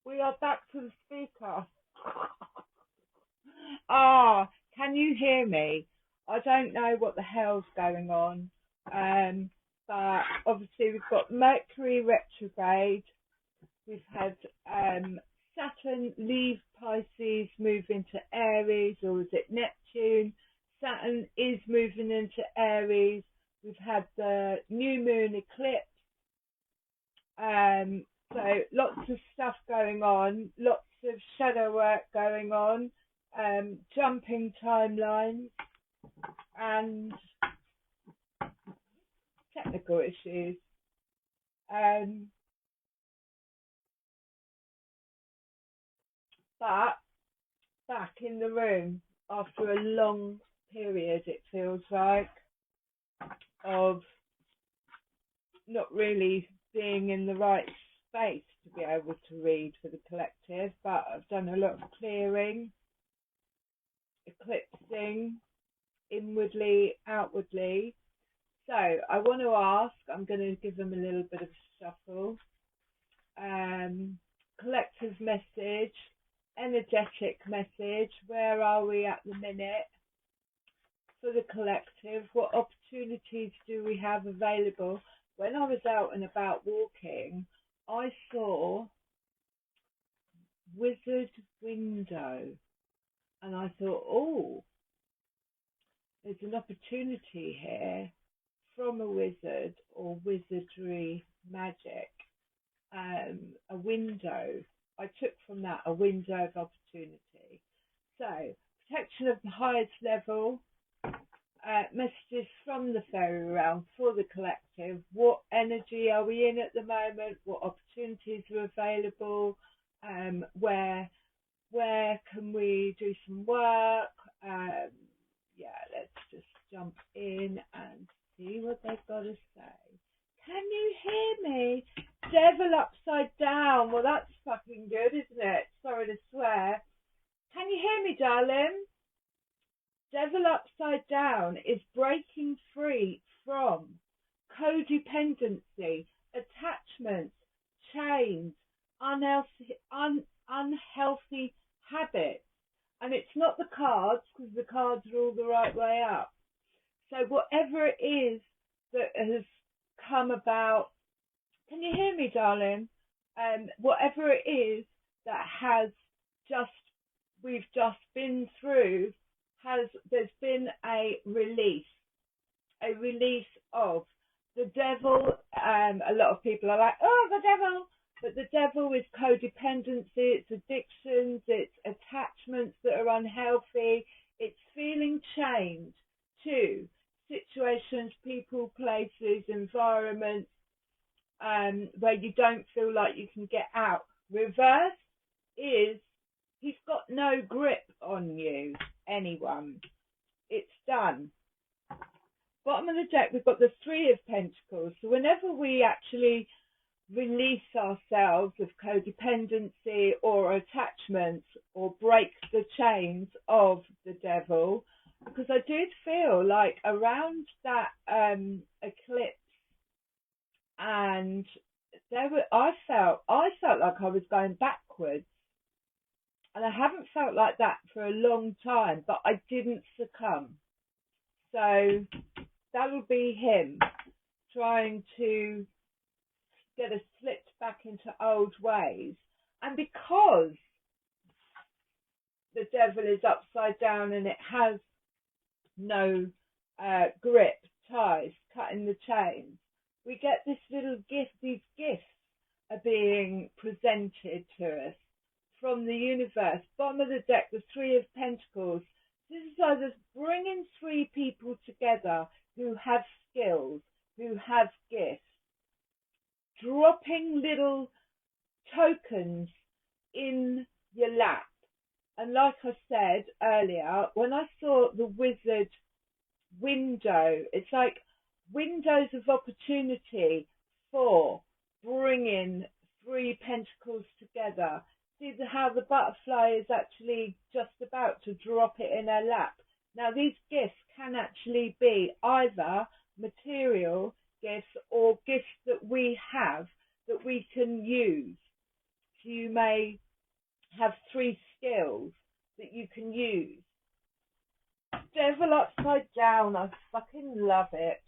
We are back to the speaker. Ah, can you hear me? I don't know what the hell's going on. Um, but obviously we've got Mercury retrograde. We've had Saturn leave Pisces, move into Aries, or is it Neptune? Saturn is moving into Aries. We've had the new moon eclipse. Um, so lots of stuff going on, lots of shadow work going on, jumping timelines, and technical issues. Um, but back in the room after a long period, it feels like, of not really being in the right space to be able to read for the collective. But I've done a lot of clearing, eclipsing, inwardly, outwardly. So I want to ask, I'm going to give them a little bit of a shuffle. Collective message, energetic message. Where are we at the minute for the collective? What opportunities do we have available? When I was out and about walking, I saw wizard window, and I thought, oh, there's an opportunity here from a wizard or wizardry magic. A window. I took from that a window of opportunity. So, protection of the highest level, messages from the fairy realm for the collective. What energy are we in at the moment? What opportunities are available? Where can we do some work? Yeah, let's just jump in and see what they've got to say. Can you hear me? Devil upside down. Well, that's fucking good, isn't it? Sorry to swear. Can you hear me, darling? Devil upside down is breaking free from codependency, attachments, chains, unhealthy habits. And it's not the cards, because the cards are all the right way up. So whatever it is that has come about, can you hear me, darling? Whatever it is that has just, we've just been through, there's been a release of the devil. A lot of people are like, oh, the devil. But the devil is codependency, it's addictions, it's attachments that are unhealthy, it's feeling chained to situations, people, places, environments, where you don't feel like you can get out. Reverse is he's got no grip on you, anyone. It's done. Bottom of the deck, we've got the Three of Pentacles. So whenever we actually release ourselves of codependency or attachments or break the chains of the devil, because I did feel like around that eclipse, and I felt like I was going backwards, and I haven't felt like that for a long time, but I didn't succumb. So that would be him trying to get us slipped back into old ways. And because the devil is upside down and it has no grip, ties, cutting the chains, we get this little gift. These gifts are being presented to us from the universe. Bottom of the deck, the Three of Pentacles. This is either bringing three people together who have skills, who have gifts, dropping little tokens in your lap. And like I said earlier, when I saw the wizard window, it's like windows of opportunity for bringing three pentacles together. See how the butterfly is actually just about to drop it in her lap. Now, these gifts can actually be either material gifts or gifts that we have that we can use. you may have 3 skills that you can use. Devil upside down, I fucking love it.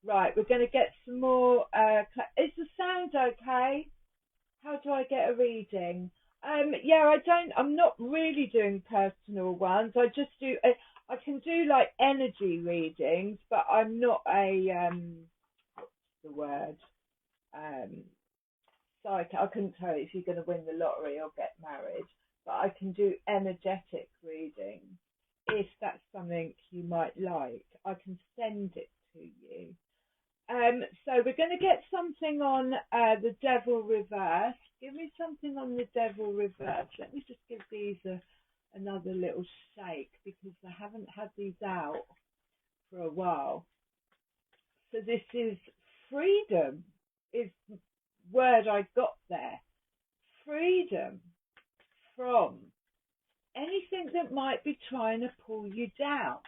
Right, we're going to get some more. Is the sound okay? How do I get a reading? Yeah, I'm not really doing personal ones. I just do. I can do like energy readings, but I'm not a what's the word? Psychic. I couldn't tell you if you're going to win the lottery or get married, but I can do energetic readings if that's something you might like. I can send it to you. So we're going to get something on the devil reverse. Give me something on the devil reverse. Let me just give these another little shake because I haven't had these out for a while. So this is freedom, is the word I got there. Freedom from anything that might be trying to pull you down.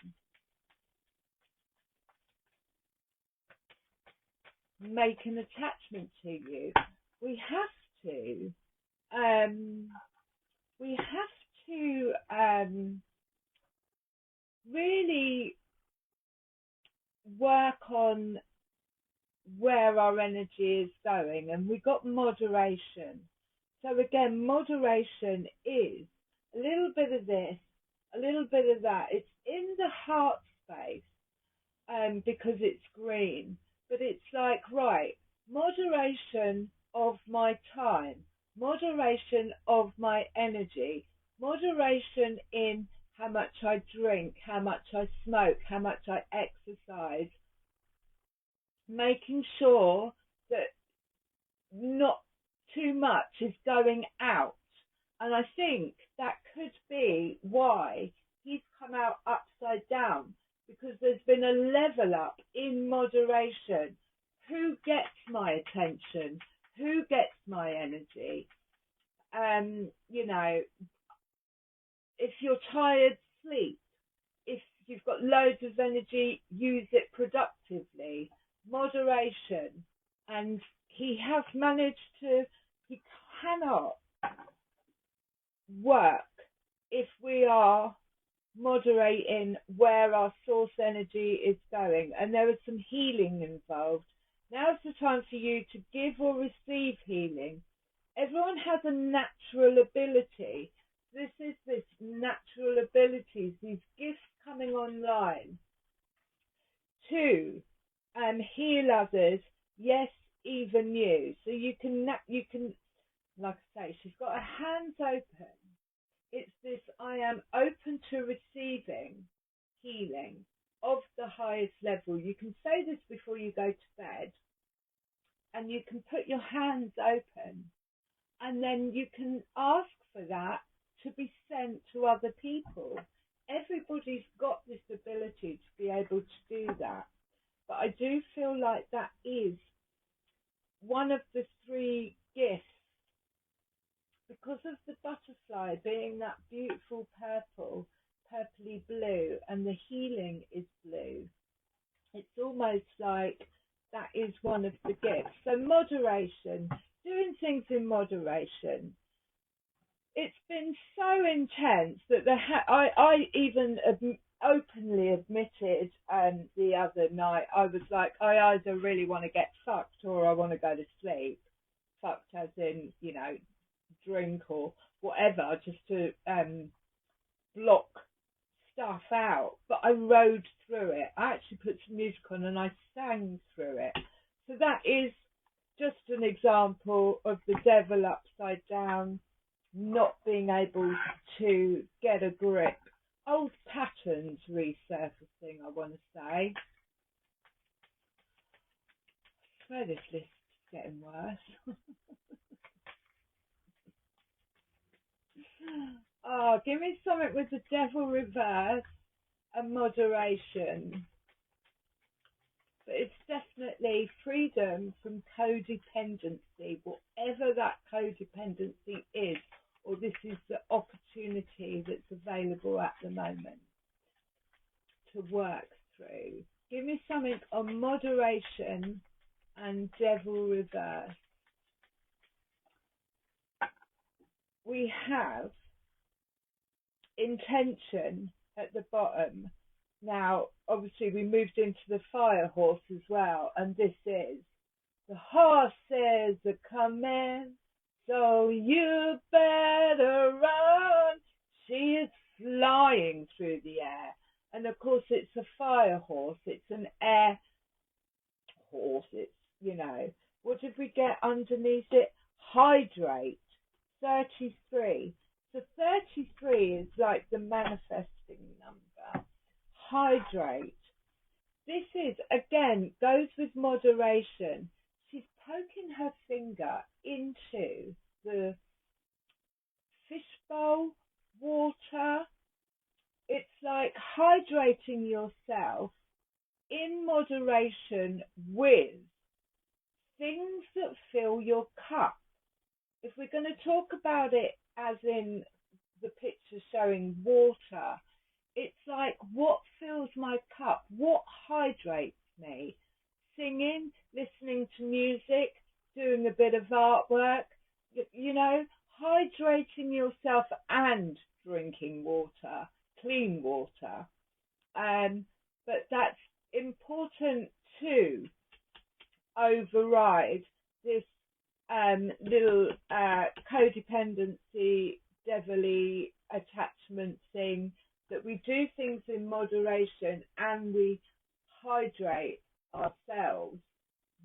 Make an attachment to you. We have to really work on where our energy is going, and we got moderation. So again, moderation is a little bit of this, a little bit of that. It's in the heart space, because it's green, but it's like, right, moderation of my time, moderation of my energy, moderation in how much I drink, how much I smoke, how much I exercise, making sure that not too much is going out. And I think that could be why he's come out upside down, because there's been a level up in moderation. Who gets my attention? Who gets my energy? You know, if you're tired, sleep. If you've got loads of energy, use it productively. Moderation. And he has managed to, he cannot work if we are moderating where our source energy is going. And there is some healing involved. Now's the time for you to give or receive healing. Everyone has a natural ability. This is this natural abilities, these gifts coming online to heal others, yes, even you. So you can, like I say, she's got her hands open. It's this, I am open to receiving healing of the highest level. You can say this before you go to bed, and you can put your hands open, and then you can ask for that to be sent to other people. Everybody's got this ability to be able to do that. But I do feel like that is one of the 3 gifts, because of the butterfly being that beautiful purple, purpley blue, and the healing is blue. It's almost like that is one of the gifts. So moderation, doing things in moderation. It's been so intense that I even openly admitted the other night, I was like, I either really want to get fucked or I want to go to sleep. Fucked as in, you know, drink or whatever, just to block stuff out. But I rode through it. I actually put some music on and I sang through it. So that is just an example of the devil upside down, not being able to get a grip. Old patterns resurfacing, I want to say. I swear this list is getting worse. Oh, give me something with the devil reverse and moderation. But it's definitely freedom from codependency, whatever that codependency is, or this is the opportunity that's available at the moment to work through. Give me something on moderation and devil reverse. we have intention at the bottom. Now, obviously, we moved into the fire horse as well, and this is the horses are coming, so you better run. She is flying through the air, and of course, it's a fire horse. It's an air horse. What did we get underneath it? Hydrate. 33. So 33 is like the manifesting number. Hydrate. This is, again, goes with moderation. She's poking her finger into the fishbowl water. It's like hydrating yourself in moderation with things that fill your cup. If we're going to talk about it as in the picture showing water, it's like, what fills my cup? What hydrates me? Singing, listening to music, doing a bit of artwork, hydrating yourself and drinking water, clean water. But that's important to override this little codependency, devilly attachment thing, that we do things in moderation and we hydrate ourselves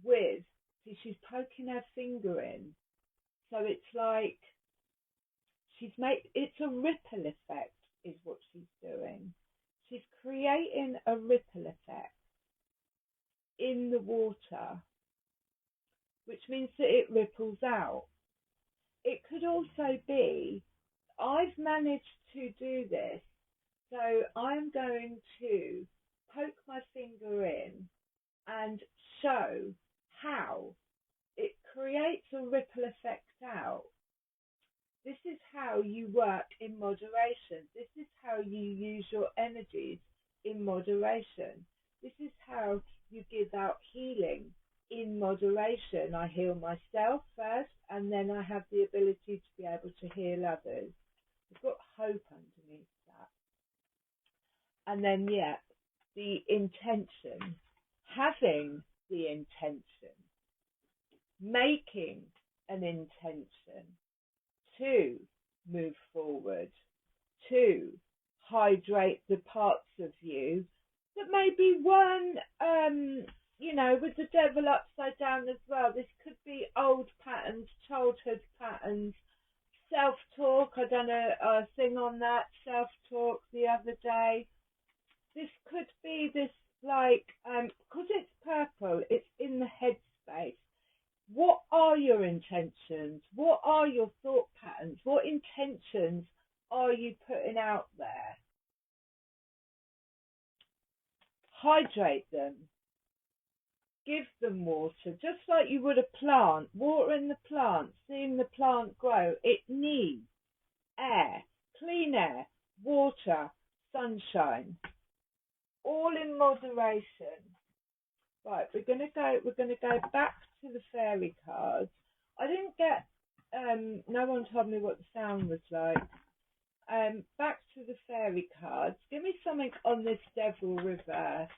with. See, she's poking her finger in, so it's like it's a ripple effect is what she's doing. She's creating a ripple effect in the water, which means that it ripples out. It could also be, I've managed to do this, so I'm going to poke my finger in and show how it creates a ripple effect out. This is how you work in moderation. This is how you use your energies in moderation. This is how you give out healing in moderation. I heal myself first, and then I have the ability to be able to heal others. We've got hope underneath that. And then, the intention. Having the intention. Making an intention to move forward, to hydrate the parts of you that maybe weren't, with the devil upside down as well. This could be old patterns, childhood patterns, self-talk. I done a thing on that, self-talk, the other day. This could be this, because it's purple, it's in the headspace. What are your intentions? What are your thought patterns? What intentions are you putting out there? Hydrate them. Give them water, just like you would a plant. Watering the plant, seeing the plant grow. It needs air, clean air, water, sunshine, all in moderation. Right, we're gonna go back to the fairy cards. I didn't get no one told me what the sound was like. Back to the fairy cards. Give me something on this devil reverse.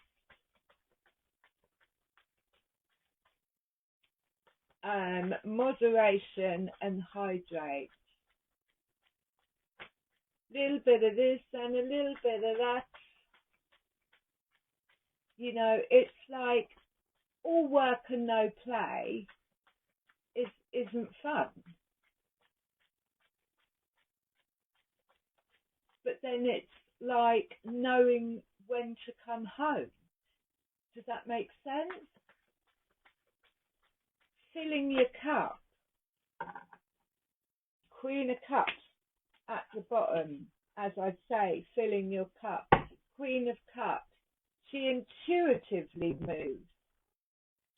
Moderation and hydrate. Little bit of this and a little bit of that. It's like all work and no play isn't fun. But then it's like knowing when to come home. Does that make sense? Filling your cup. Queen of Cups at the bottom, as I say, filling your cup. Queen of Cups. She intuitively moves.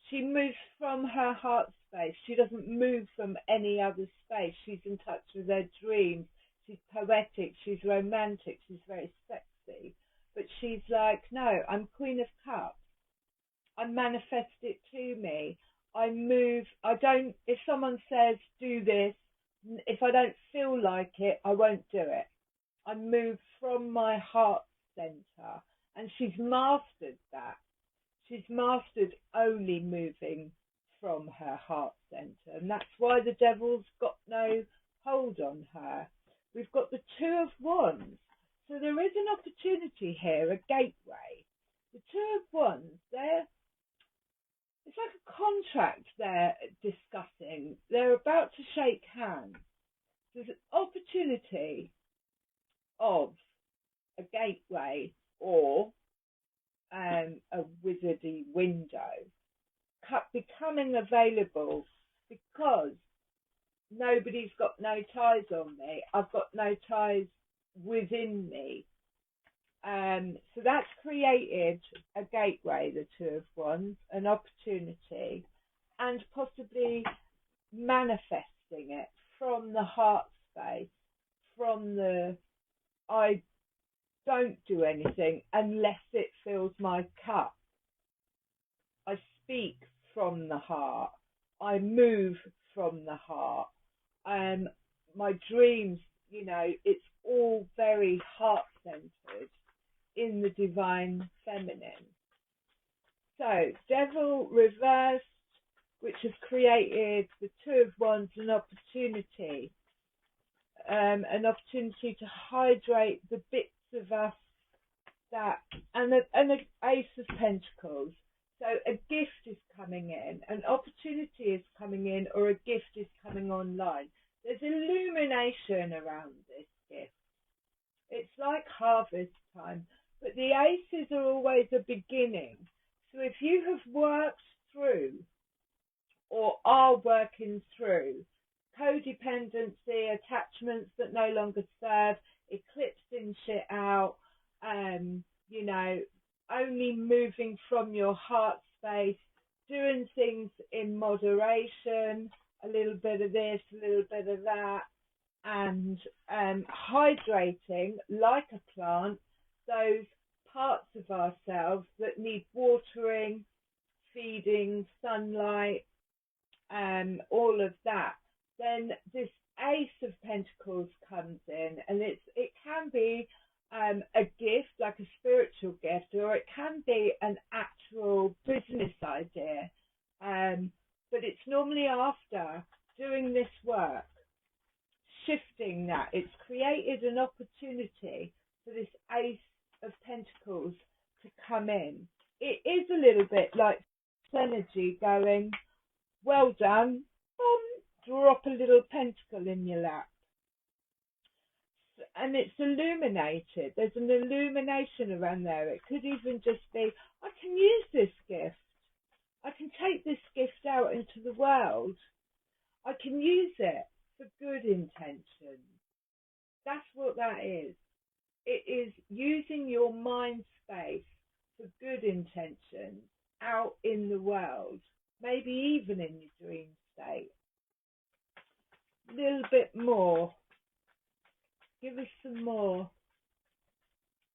She moves from her heart space. She doesn't move from any other space. She's in touch with her dreams. She's poetic. She's romantic. She's very sexy. But she's like, no, I'm Queen of Cups. I manifest it to me. I move. I don't, if someone says, do this, If I don't feel like it, I won't do it. I move from my heart center. And she's mastered that. She's mastered only moving from her heart center. And that's why the devil's got no hold on her. We've got the Two of Wands. So there is an opportunity here, a gateway. The Two of Wands, it's like a contract they're discussing. They're about to shake hands. There's an opportunity of a gateway or a wizardy window becoming available because nobody's got no ties on me. I've got no ties within me. So that's created a gateway, the Two of Wands, an opportunity, and possibly manifesting it from the heart space, from the I don't do anything unless it fills my cup. I speak from the heart. I move from the heart. My dreams, it's all very heart centered in the divine feminine. So, devil reversed, which has created the Two of Wands, an opportunity to hydrate the bits of us that, and the Ace of Pentacles. So a gift is coming in, an opportunity is coming in, or a gift is coming online. There's illumination around this gift. It's like harvest time, but the aces are always a beginning. So if you have worked through or are working through codependency, attachments that no longer serve, eclipsing shit out, only moving from your heart space, doing things in moderation, a little bit of this, a little bit of that, and hydrating like a plant those parts of ourselves that need watering, feeding, sunlight, all of that. Then this Ace of Pentacles comes in, and it can be a gift, like a spiritual gift, or it can be an actual business idea. But it's normally after doing this work, shifting that. It's created an opportunity for this Ace of Pentacles to come in. It is a little bit like energy going, well done, drop a little pentacle in your lap. And it's illuminated. There's an illumination around there. It could even just be, I can use this gift. I can take this gift out into the world. I can use it for good intentions. That's what that is. It is using your mind space for good intentions out in the world, maybe even in your dream state. A little bit more. Give us some more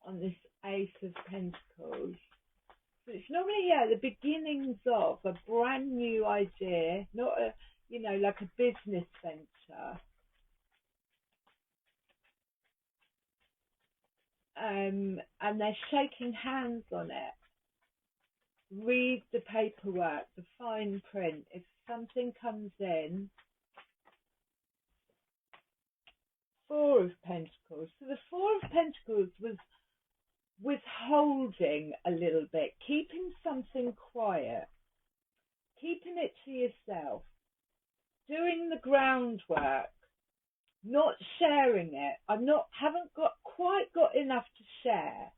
on this Ace of Pentacles. So it's normally, the beginnings of a brand new idea, not like a business venture. And they're shaking hands on it. Read the paperwork, the fine print. If something comes in, Four of Pentacles. So the Four of Pentacles was withholding a little bit, keeping something quiet, keeping it to yourself, doing the groundwork, not sharing it. Haven't quite got enough to share.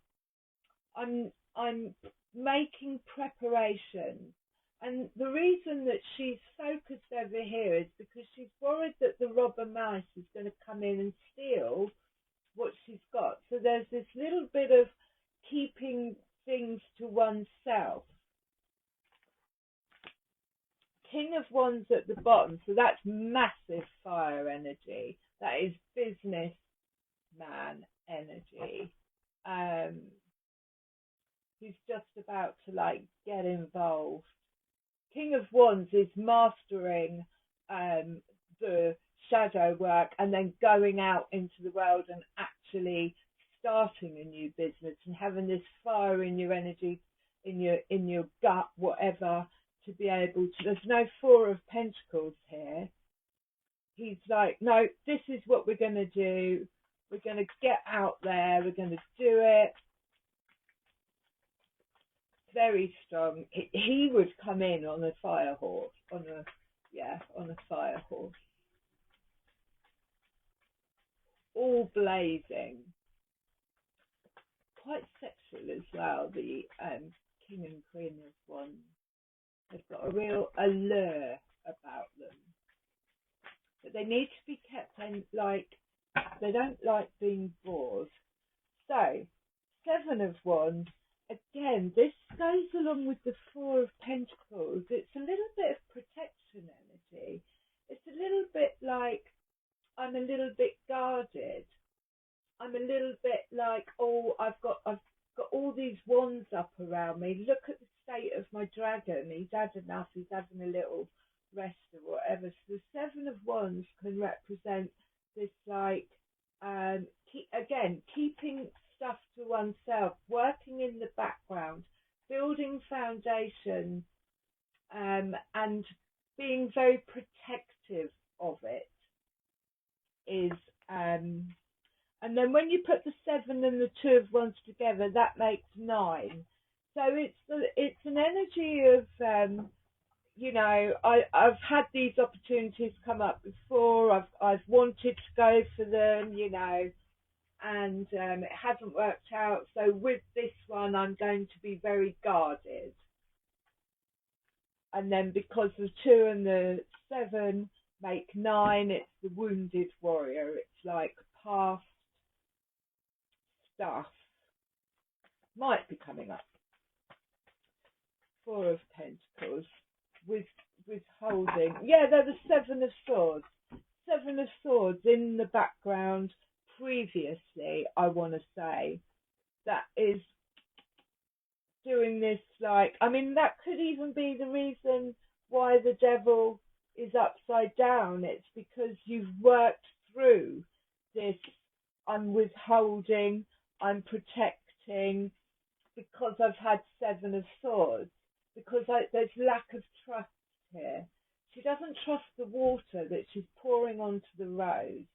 I'm making preparations. And the reason that she's focused over here is because she's worried that the robber mouse is going to come in and steal what she's got. So there's this little bit of keeping things to oneself. King of Wands at the bottom, so that's massive fire energy. That is businessman energy. Who's just about to get involved. King of Wands is mastering the shadow work and then going out into the world and actually starting a new business and having this fire in your energy, in your gut, whatever, to be able to. There's no Four of Pentacles here. He's like, no, this is what we're going to do. We're going to get out there. We're going to do it. Very strong. He would come in on a fire horse, on a fire horse, all blazing. Quite sexual as well. The King and Queen of Wands. They've got a real allure about them, but they need to be kept in, like, they don't like being bored. So, Seven of Wands. Again, this goes along with the Four of Pentacles. It's a little bit of protection energy. It's a little bit like, I'm a little bit guarded. I'm a little bit like, oh, I've got all these wands up around me. Look at the state of my dragon. He's had enough. He's having a little rest or whatever. So the Seven of Wands can represent this, like, keeping stuff to oneself, working in the background, building foundation, and being very protective of it is, and then when you put the Seven and the Two of Wands together, that makes 9. So it's an energy of, you know, I've had these opportunities come up before. I've wanted to go for them, you know, and it hasn't worked out. So with this one, I'm going to be very guarded. And then because the 2 and the 7 make 9, it's the Wounded Warrior. It's like past stuff might be coming up. Four of Pentacles with holding. Yeah, they're the Seven of Swords. Seven of Swords in the background previously, I want to say. That is doing this, like, I mean, that could even be the reason why the Devil is upside down. It's because you've worked through this. I'm withholding, I'm protecting, because I've had Seven of Swords, because there's lack of trust here. She doesn't trust the water that she's pouring onto the rose.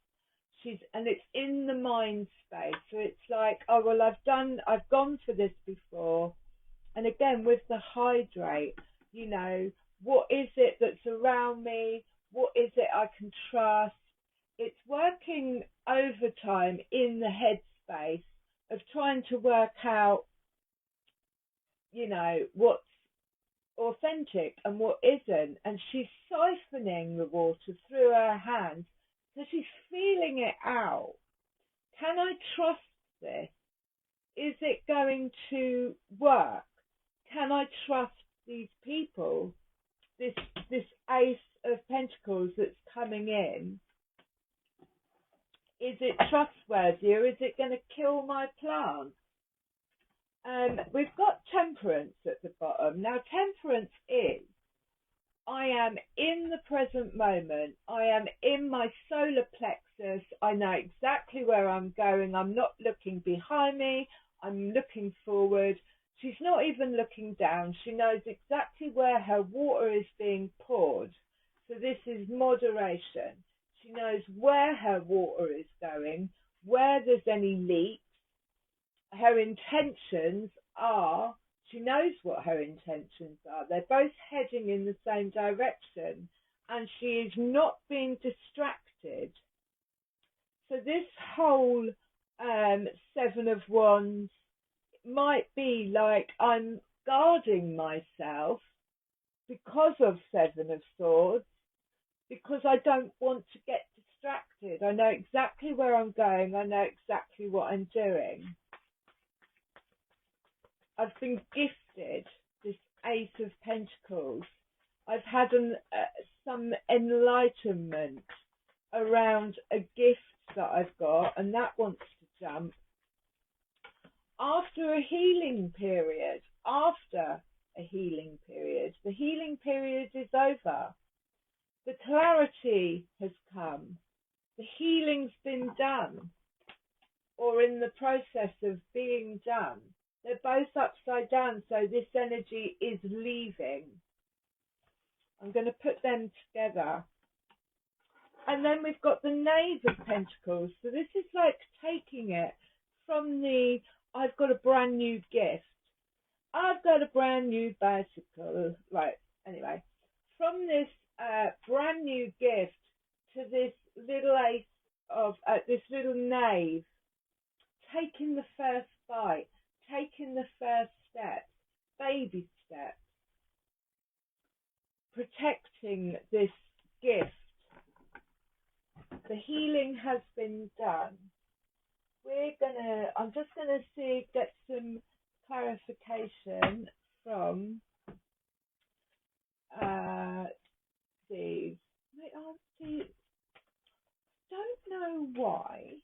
And it's in the mind space. So it's like, oh, well, I've gone for this before. And again, with the hydrate, you know, what is it that's around me? What is it I can trust? It's working overtime in the headspace of trying to work out, you know, what's authentic and what isn't. And she's siphoning the water through her hands. So she's feeling it out. Can I trust this? Is it going to work? Can I trust these people? This Ace of Pentacles that's coming in. Is it trustworthy, or is it going to kill my plant? We've got Temperance at the bottom. Now, Temperance is, I am in the present moment. I am in my solar plexus. I know exactly where I'm going. I'm not looking behind me. I'm looking forward. She's not even looking down. She knows exactly where her water is being poured. So this is moderation. She knows where her water is going, where there's any leaks. Her intentions are, she knows what her intentions are. They're both heading in the same direction, and she is not being distracted. So this whole Seven of Wands might be like, I'm guarding myself because of Seven of Swords, because I don't want to get distracted. I know exactly where I'm going. I know exactly what I'm doing. I've been gifted this Ace of Pentacles. I've had some enlightenment around a gift that I've got, and that wants to jump. After a healing period, the healing period is over. The clarity has come. The healing's been done or in the process of being done. They're both upside down, so this energy is leaving. I'm going to put them together. And then we've got the Knave of Pentacles. So this is like taking it from the, I've got a brand new gift. I've got a brand new bicycle. Right, anyway. From this brand new gift to this little ace of, this little knave, taking the first bite, taking the first step, baby step, protecting this gift. The healing has been done. I'm just gonna get some clarification from these. Don't know why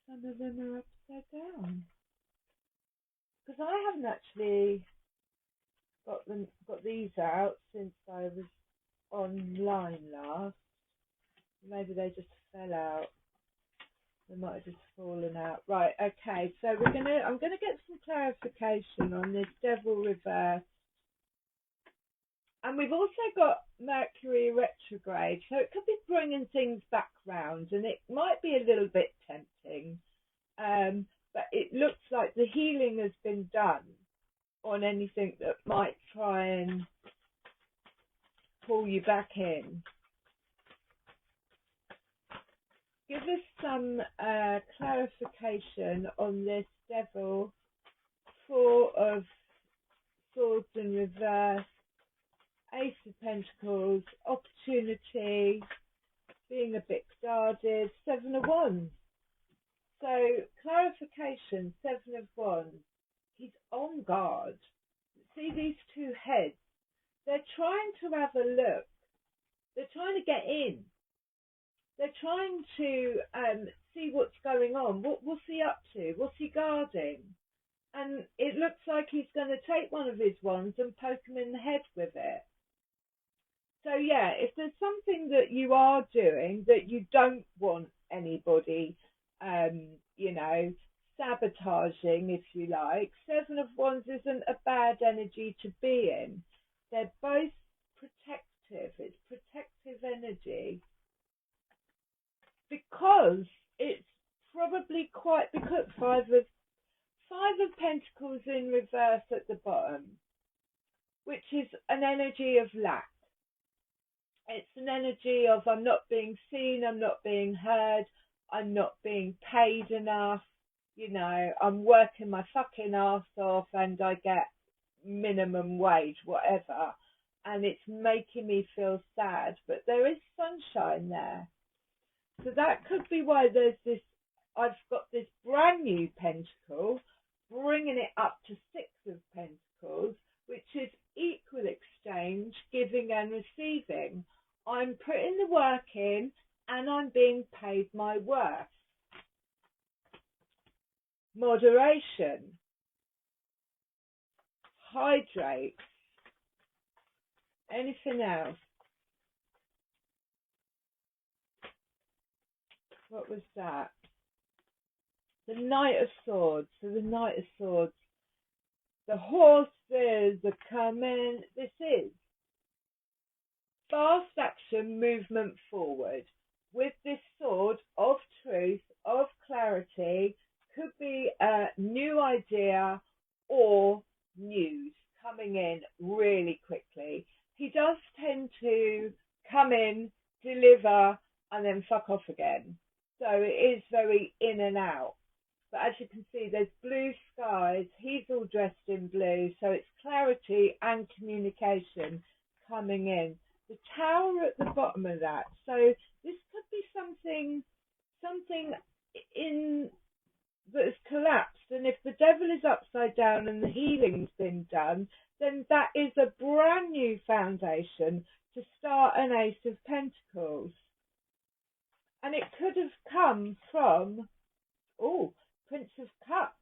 some of them are upside down, because I haven't actually got these out since I was online last. Maybe they just fell out. They might have just fallen out. Right, okay, so I'm gonna get some clarification on this Devil reverse. And we've also got Mercury retrograde, so it could be bringing things back round, and it might be a little bit tempting. But it looks like the healing has been done on anything that might try and pull you back in. Give us some clarification on this Devil, Four of Swords in reverse, Ace of Pentacles, opportunity, being a bit guarded, Seven of Wands. So, clarification, Seven of Wands. He's on guard. See these two heads? They're trying to have a look. They're trying to get in. They're trying to see what's going on. What's he up to? What's he guarding? And it looks like he's going to take one of his wands and poke him in the head with it. So yeah, if there's something that you are doing that you don't want anybody, sabotaging, if you like, Seven of Wands isn't a bad energy to be in. They're both protective. It's protective energy. Because it's probably because Five of Pentacles in reverse at the bottom, which is an energy of lack. It's an energy of I'm not being seen, I'm not being heard, I'm not being paid enough, I'm working my fucking ass off and I get minimum wage, whatever, and it's making me feel sad, but there is sunshine there. So that could be why I've got this brand new pentacle, bringing it up to Six of Pentacles, which is equal exchange, giving and receiving. I'm putting the work in and I'm being paid my worth. Moderation. Hydrate. Anything else? What was that? The Knight of Swords. So the Knight of Swords. The horses are coming. This is fast action, movement forward. With this sword of truth, of clarity, could be a new idea or news coming in really quickly. He does tend to come in, deliver, and then fuck off again. So it is very in and out. But as you can see, there's blue skies. He's all dressed in blue. So it's clarity and communication coming in. The Tower at the bottom of that. So this could be something in that has collapsed. And if the Devil is upside down and the healing's been done, then that is a brand new foundation to start an Ace of Pentacles. And it could have come from, Prince of Cups,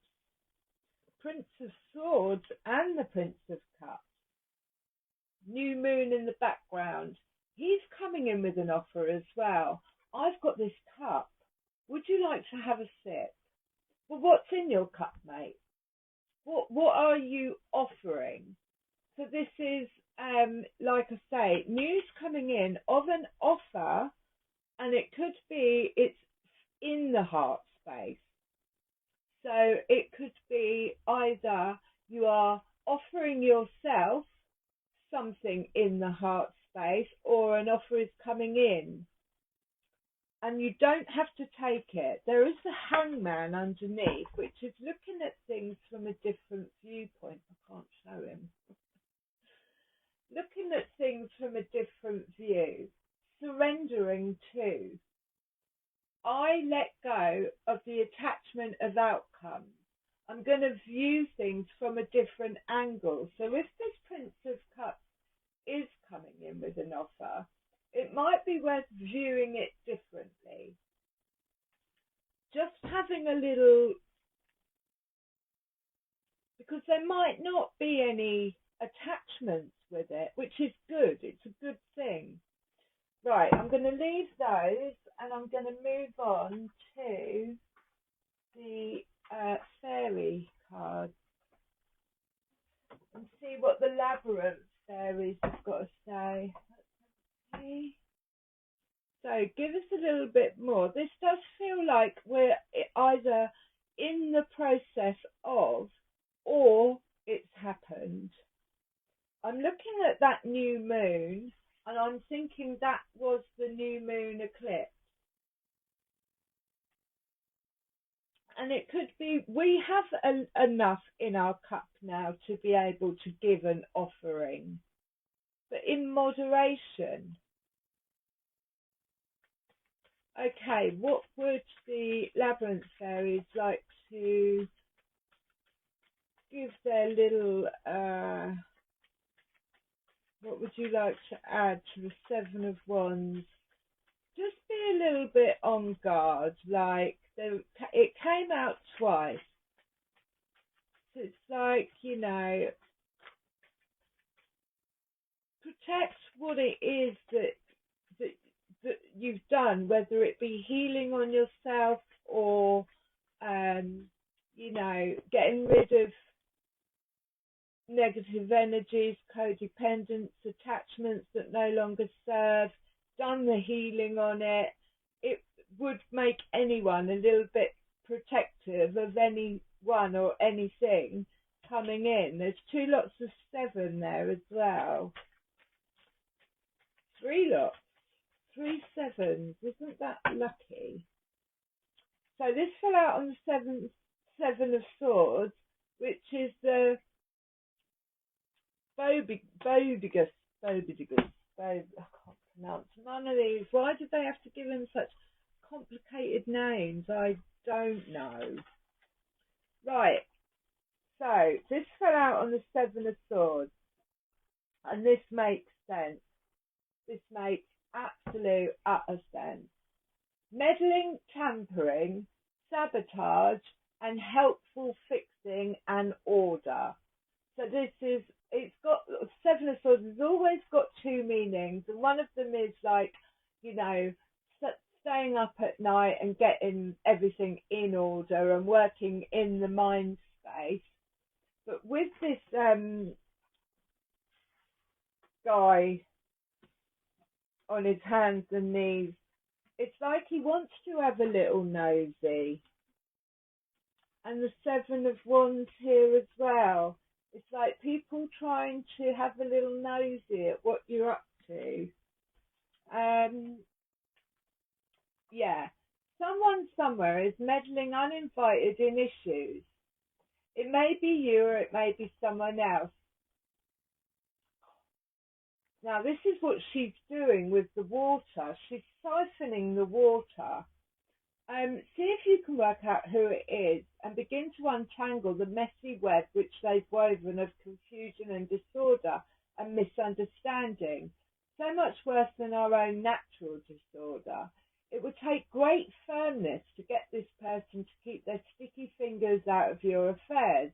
Prince of Swords and the Prince of Cups. New moon in the background. He's coming in with an offer as well. I've got this cup. Would you like to have a sip? Well, what's in your cup, mate? What are you offering? So this is, like I say, news coming in of an offer, and it could be it's in the heart space. So it could be either you are offering yourself something in the heart space, or an offer is coming in. And you don't have to take it. There is the hangman underneath, which is looking at things from a different viewpoint. I can't show him. Looking at things from a different view, surrendering to. I let go of the attachment of outcomes. I'm going to view things from a different angle. So if this Prince of Cups is coming in with an offer, it might be worth viewing it differently. Just having a little, because there might not be any attachments with it, which is good. It's a good thing. Right, I'm going to leave those and I'm going to move on to the fairy card and see what the labyrinth fairies have got to say. Okay. So give us a little bit more. This does feel like we're either in the process of, or it's happened. I'm looking at that new moon and I'm thinking that was the new moon eclipse. And it could be we have enough in our cup now to be able to give an offering, but in moderation. Okay, what would the labyrinth fairies like to give their little, what would you like to add to the Seven of Wands? Just be a little bit on guard, like it came out twice. So it's like, protect what it is that you've done, whether it be healing on yourself or, getting rid of negative energies, codependence, attachments that no longer serve, done the healing on it. It would make anyone a little bit protective of anyone or anything coming in. There's two lots of 7 there as well. 3 lots. 3 sevens. Isn't that lucky? So this fell out on the 7 of Swords, which is the Bodigus. I can't pronounce none of these. Why did they have to give him such complicated names? I don't know. Right. So this fell out on the 7 of Swords, and this makes sense. This makes absolute utter sense. Meddling, tampering, sabotage, and helpful fixing and order. So it's got 7 of Swords has always got 2 meanings, and one of them is like, staying up at night and getting everything in order and working in the mind space. But with this guy on his hands and knees, it's like he wants to have a little nosy. And the 7 of Wands here as well. It's like people trying to have a little nosy at what you're up to. Yeah. Someone somewhere is meddling uninvited in issues. It may be you or it may be someone else. Now, this is what she's doing with the water. She's siphoning the water. See if you can work out who it is and begin to untangle the messy web which they've woven of confusion and disorder and misunderstanding. So much worse than our own natural disorder. It would take great firmness to get this person to keep their sticky fingers out of your affairs,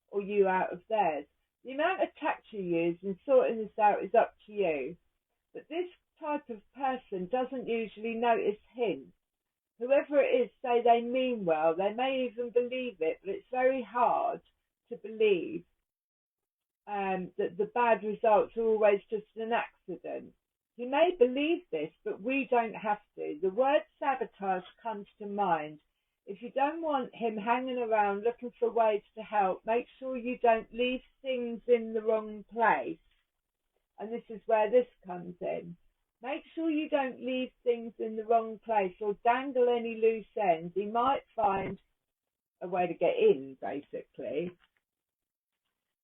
or you out of theirs. The amount of tact you use in sorting this out is up to you. But this type of person doesn't usually notice hints. Whoever it is say they mean well, they may even believe it, but it's very hard to believe that the bad results are always just an accident. You may believe this, but we don't have to. The word sabotage comes to mind. If you don't want him hanging around looking for ways to help, make sure you don't leave things in the wrong place. And this is where this comes in. Make sure you don't leave things in the wrong place or dangle any loose ends. He might find a way to get in, basically.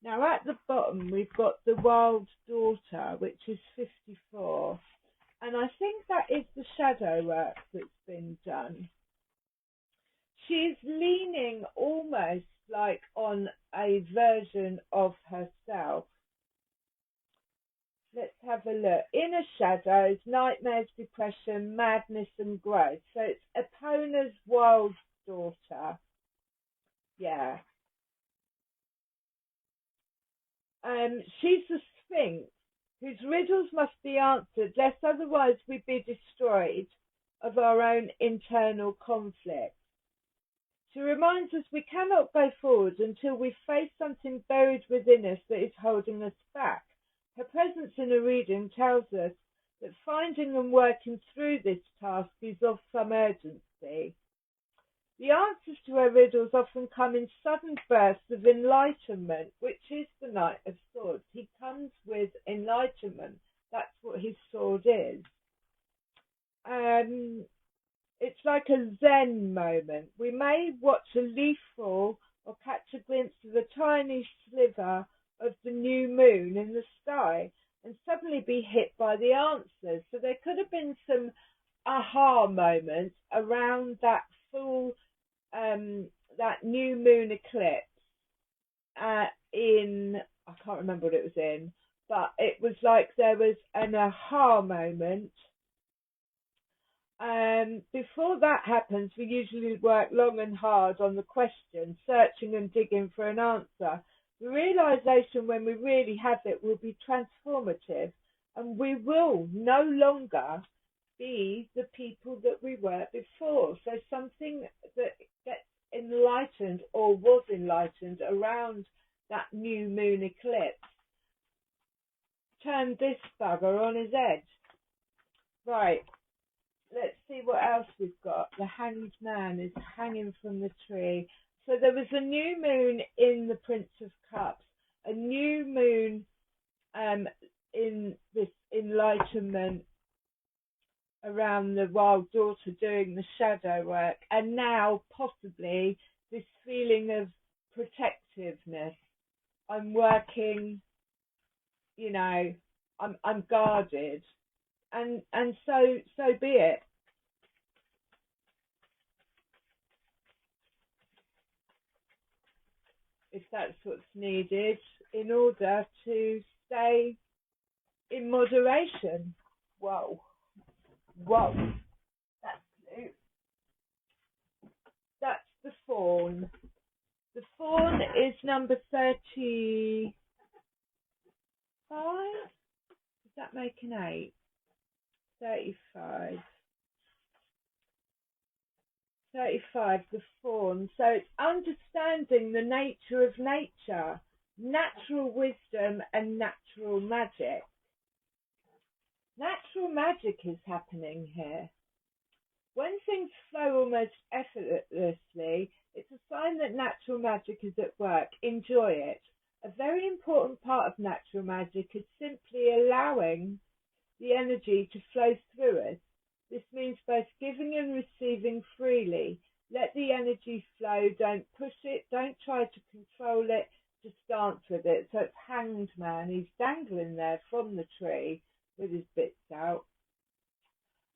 Now at the bottom we've got the Wild Daughter, which is 54. And I think that is the shadow work that's been done. She's leaning almost like on a version of herself. Let's have a look. Inner shadows, nightmares, depression, madness and growth. So it's Epona's Wild Daughter. Yeah. She's the Sphinx, whose riddles must be answered, lest otherwise we be destroyed of our own internal conflict. She reminds us we cannot go forward until we face something buried within us that is holding us back. Her presence in a reading tells us that finding and working through this task is of some urgency. The answers to her riddles often come in sudden bursts of enlightenment, which is the Knight of Swords. He comes with enlightenment. That's what his sword is. It's like a Zen moment. We may watch a leaf fall or catch a glimpse of a tiny sliver of the new moon in the sky and suddenly be hit by the answers. So there could have been some aha moments around that full, that new moon eclipse in, I can't remember what it was in, but it was like there was an aha moment. Before that happens, we usually work long and hard on the question, searching and digging for an answer. The realization when we really have it will be transformative, and we will no longer be the people that we were before. So something that gets enlightened or was enlightened around that new moon eclipse turned this bugger on his edge. Right. Let's see what else we've got. The Hanged Man is hanging from the tree. So there was a new moon in the Prince of Cups, a new moon in this enlightenment around the Wild Daughter doing the shadow work, and now possibly this feeling of protectiveness. I'm working, you know, I'm guarded. And so be it. If that's what's needed in order to stay in moderation. Whoa. That's cute. That's the fawn. The fawn is number 35. Does that make an 8? 35. 35, the fawn. So it's understanding the nature of nature, natural wisdom and natural magic. Natural magic is happening here. When things flow almost effortlessly, it's a sign that natural magic is at work. Enjoy it. A very important part of natural magic is simply allowing the energy to flow through us. This means both giving and receiving freely. Let the energy flow, don't push it, don't try to control it, just dance with it. So it's Hanged Man, he's dangling there from the tree with his bits out.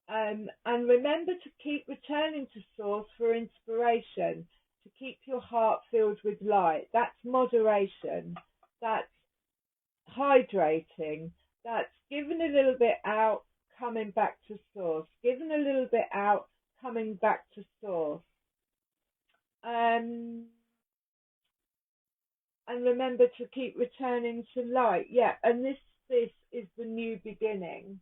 And remember to keep returning to Source for inspiration, to keep your heart filled with light. That's moderation, that's hydrating, that's giving a little bit out, coming back to Source, giving a little bit out, coming back to Source. And remember to keep returning to light. Yeah, and this is the new beginning.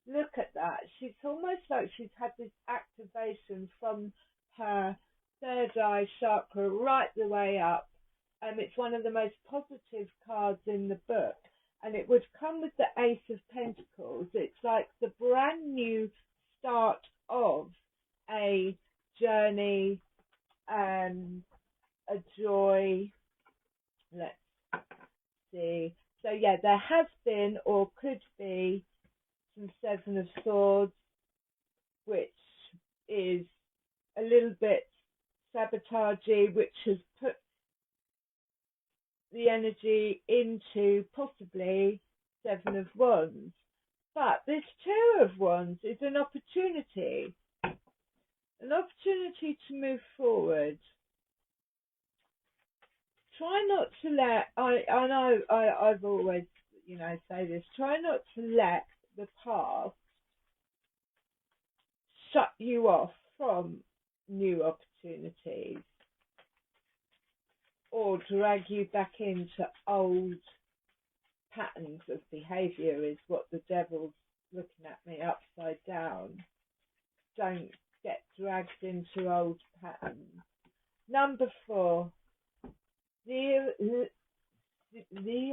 look at that. She's almost like she's had this activation from her third eye chakra right the way up. It's one of the most positive cards in the book. And it would come with the Ace of Pentacles. It's like the brand new start of a journey, a joy. Let's see. So yeah, there has been or could be some Seven of Swords, which is a little bit sabotagey, which has put the energy into possibly Seven of Wands. But this Two of Wands is an opportunity to move forward. Try not to let, I know I've always, say this, try not to let the past shut you off from new opportunities or drag you back into old patterns of behaviour is what the devil's looking at me upside down. Don't get dragged into old patterns. Number 4, the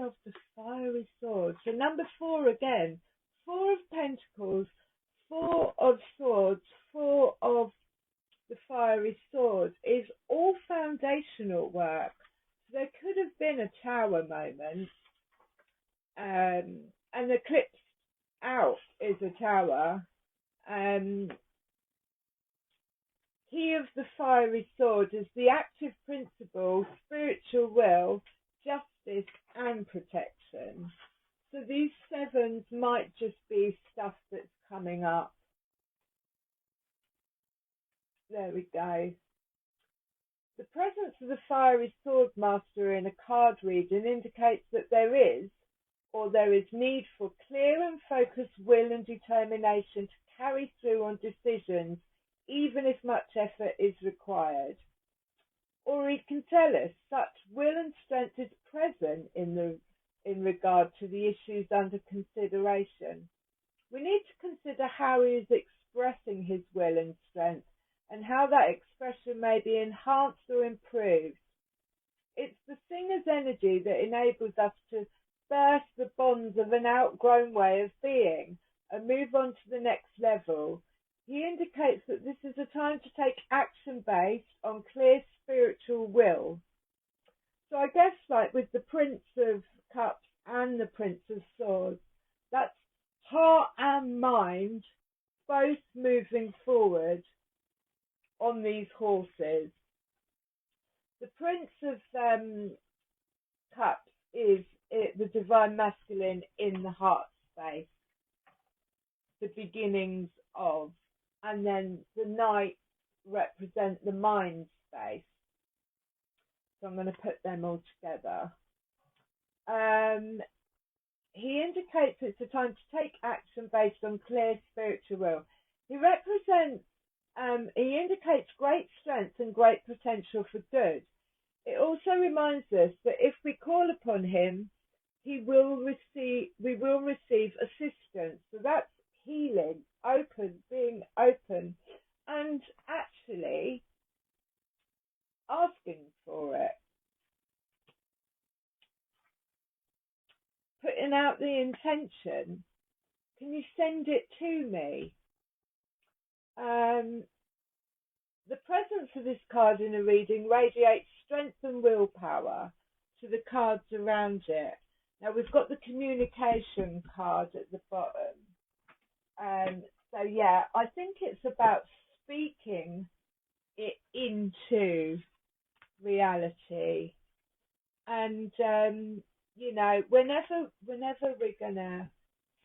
of the fiery sword. So number 4 again, 4 of Pentacles, 4 of Swords, 4 of the fiery sword is all foundational work. So there could have been a tower moment, and eclipsed out is a tower. He of the fiery sword is the active principle, spiritual will, justice and protection. So these sevens might just be stuff that's coming up. There we go. The presence of the fiery sword master in a card reading indicates that there is need for clear and focused will and determination to carry through on decisions, even if much effort is required. Or he can tell us such will and strength is present in regard to the issues under consideration. We need to consider how he is expressing his will and strength and how that expression may be enhanced or improved. It's the singer's energy that enables us to burst the bonds of an outgrown way of being and move on to the next level. He indicates that this is a time to take action based on clear spiritual will. So I guess like with the Prince of Cups and the Prince of Swords, that's heart and mind both moving forward on these horses. The Prince of Cups is the divine masculine in the heart space, the beginnings of, and then the Knight represent the mind space. So I'm going to put them all together. He indicates it's a time to take action based on clear spiritual will. He represents, he indicates great strength and great potential for good. It also reminds us that if we call upon him, we will receive assistance. So that's healing, being open, and actually asking for it. Putting out the intention. Can you send it to me? The presence of this card in a reading radiates strength and willpower to the cards around it. Now we've got the communication card at the bottom. So yeah, I think it's about speaking it into reality. And whenever we're gonna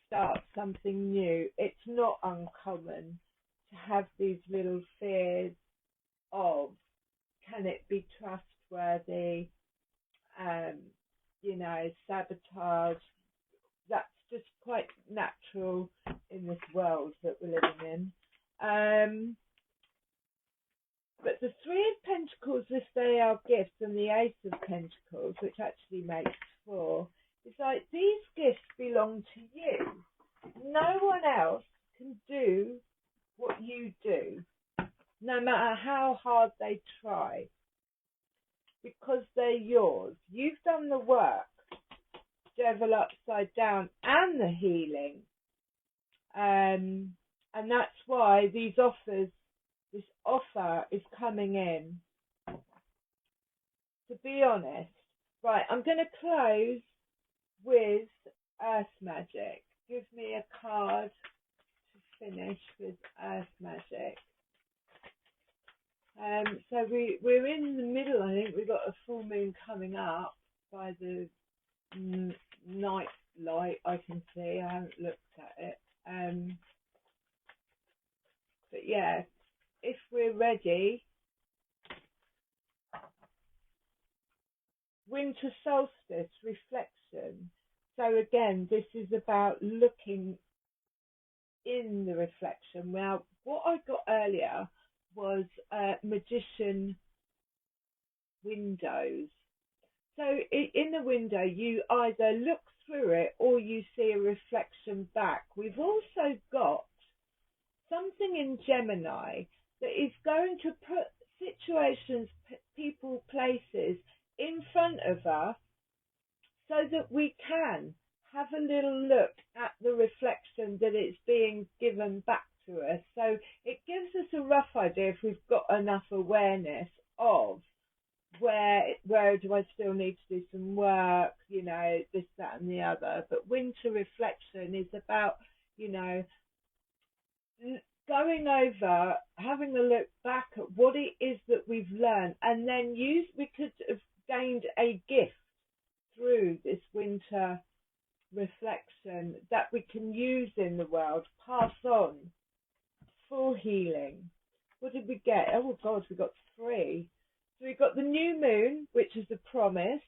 start something new, it's not uncommon to have these little fears of, can it be trustworthy? Sabotage. That's just quite natural in this world that we're living in. But the Three of Pentacles, if they are gifts, and the Ace of Pentacles, which actually makes 4, it's like these gifts belong to you. No one else can do what you do, no matter how hard they try, because they're yours. You've done the work, devil upside down, and the healing. And that's why this offer is coming in. To be honest, right, I'm going to close with Earth Magic. Give me a card to finish with Earth Magic. So we're in the middle, I think. We've got a full moon coming up by the night light I can see. I haven't looked at it. But yeah, if we're ready, winter solstice reflection. So again, this is about looking in the reflection. Now, what I got earlier was magician windows. So in the window, you either look through it or you see a reflection back. We've also got something in Gemini that is going to put situations, people, places in front of us so that we can have a little look at the reflection that it's being given back to us. So it gives us a rough idea, if we've got enough awareness, of where do I still need to do some work, this, that and the other. But winter reflection is about, going over, having a look back at what it is that we've learned, and then we could have gained a gift through this winter reflection that we can use in the world, pass on for healing. What did we get? Oh God, we got 3. So we got the new moon, which is a promise.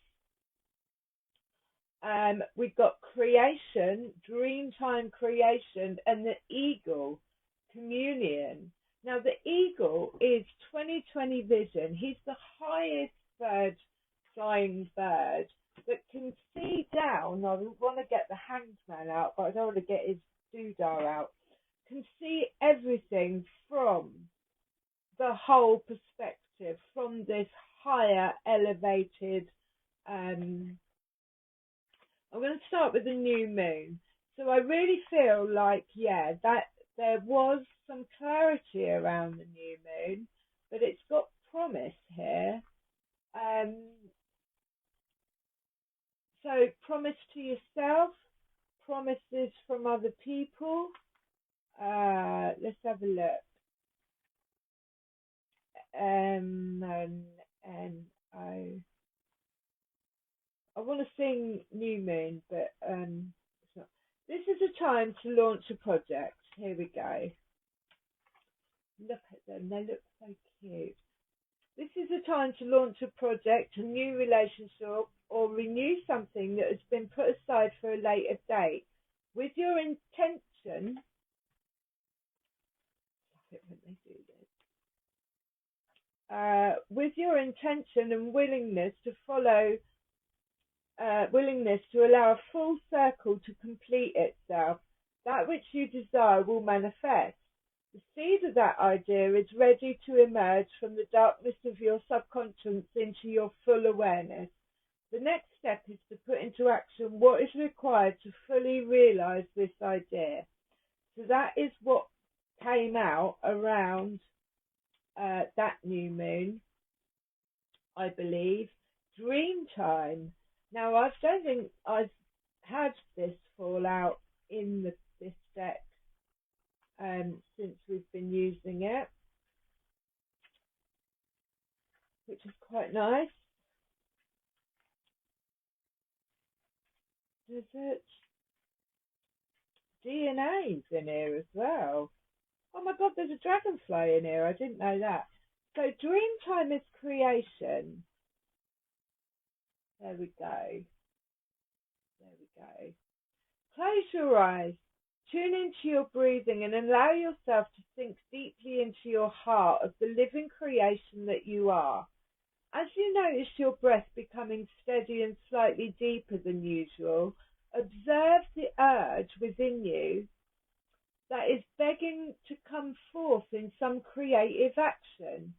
We've got creation, dreamtime creation, and the eagle, communion. Now the eagle is 2020 vision. He's the highest flying bird that can see down. I want to get the hanged man out, but I don't want to get his doodah out. Can see everything from the whole perspective, from this higher, elevated. I'm going to start with the new moon. So I really feel like, that there was some clarity around the new moon, but it's got promise here. So promise to yourself, promises from other people. Let's have a look. I want to sing New Moon, but it's not. This is a time to launch a project. Here we go. Look at them. They look so cute. This is a time to launch a project, a new relationship, or renew something that has been put aside for a later date. With your intention, I love it when they do this. With your intention and willingness to follow, willingness to allow a full circle to complete itself, that which you desire will manifest. The seed of that idea is ready to emerge from the darkness of your subconscious into your full awareness. The next step is to put into action what is required to fully realize this idea. So that is what came out around that new moon, I believe. Dreamtime. Now, I don't think I've had this fall out in this deck since we've been using it, which is quite nice. Desert. DNA's in here as well. Oh my God, there's a dragonfly in here. I didn't know that. So dreamtime is creation. There we go. There we go. Close your eyes. Tune into your breathing and allow yourself to sink deeply into your heart of the living creation that you are. As you notice your breath becoming steady and slightly deeper than usual, observe the urge within you that is begging to come forth in some creative action.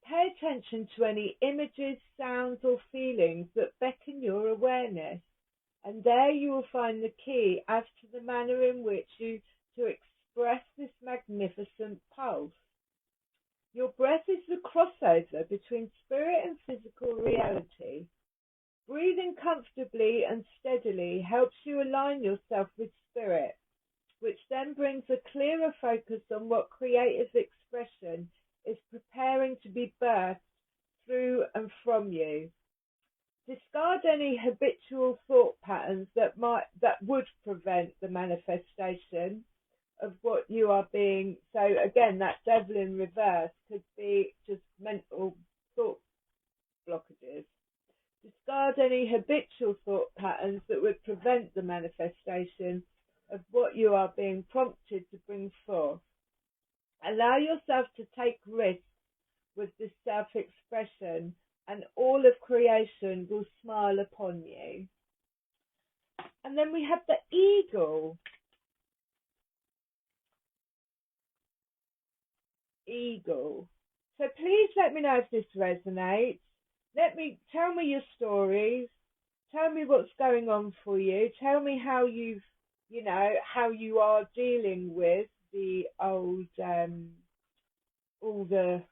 Pay attention to any images, sounds, or feelings that beckon your awareness, and there you will find the key as to the manner in which you to express this magnificent pulse. Your breath is the crossover between spirit and physical reality. Breathing comfortably and steadily helps you align yourself with spirit, which then brings a clearer focus on what creative expression is preparing to be birthed through and from you. Discard any habitual thought patterns that would prevent the manifestation of what you are being. So again, that devil in reverse could be just mental thought blockages. Discard any habitual thought patterns that would prevent the manifestation of what you are being prompted to bring forth. Allow yourself to take risks with this self-expression, and all of creation will smile upon you. And then we have the eagle. Eagle. So please let me know if this resonates. Tell me your stories. Tell me what's going on for you. Tell me how how you are dealing with the old, all the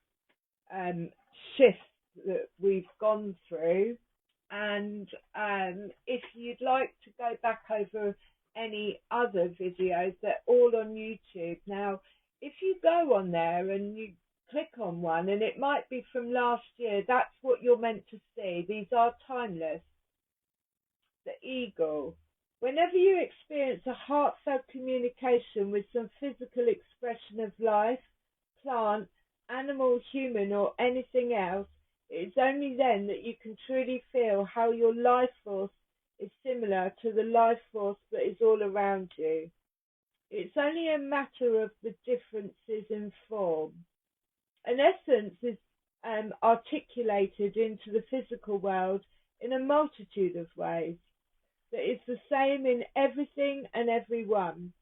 shifts that we've gone through. And if you'd like to go back over any other videos, they're all on YouTube. Now, if you go on there and you click on one, and it might be from last year, that's what you're meant to see. These are timeless. The eagle. Whenever you experience a heartfelt communication with some physical expression of life, plant, animal, human, or anything else, it's only then that you can truly feel how your life force is similar to the life force that is all around you. It's only a matter of the differences in form. An essence is articulated into the physical world in a multitude of ways that is the same in everything and everyone.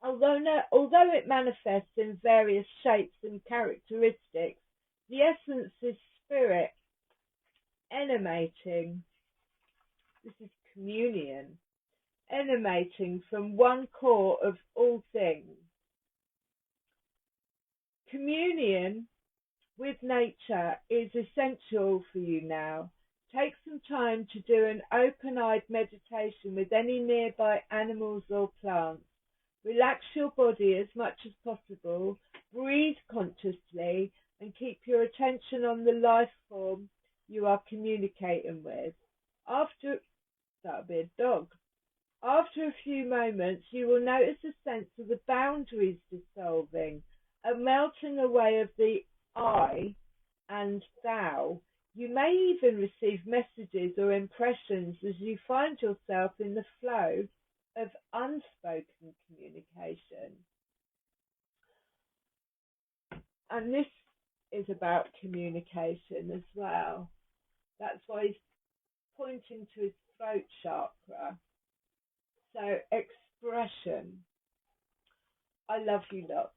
Although it manifests in various shapes and characteristics, the essence is spirit emanating. This is communion, emanating from one core of all things. Communion with nature is essential for you now. Take some time to do an open-eyed meditation with any nearby animals or plants. Relax your body as much as possible, breathe consciously, and keep your attention on the life form you are communicating with. That'll be a dog. After a few moments, you will notice a sense of the boundaries dissolving, a melting away of the I and thou. You may even receive messages or impressions as you find yourself in the flow of unspoken communication. And this is about communication as well. That's why he's pointing to his throat chakra. So expression. I love you lots.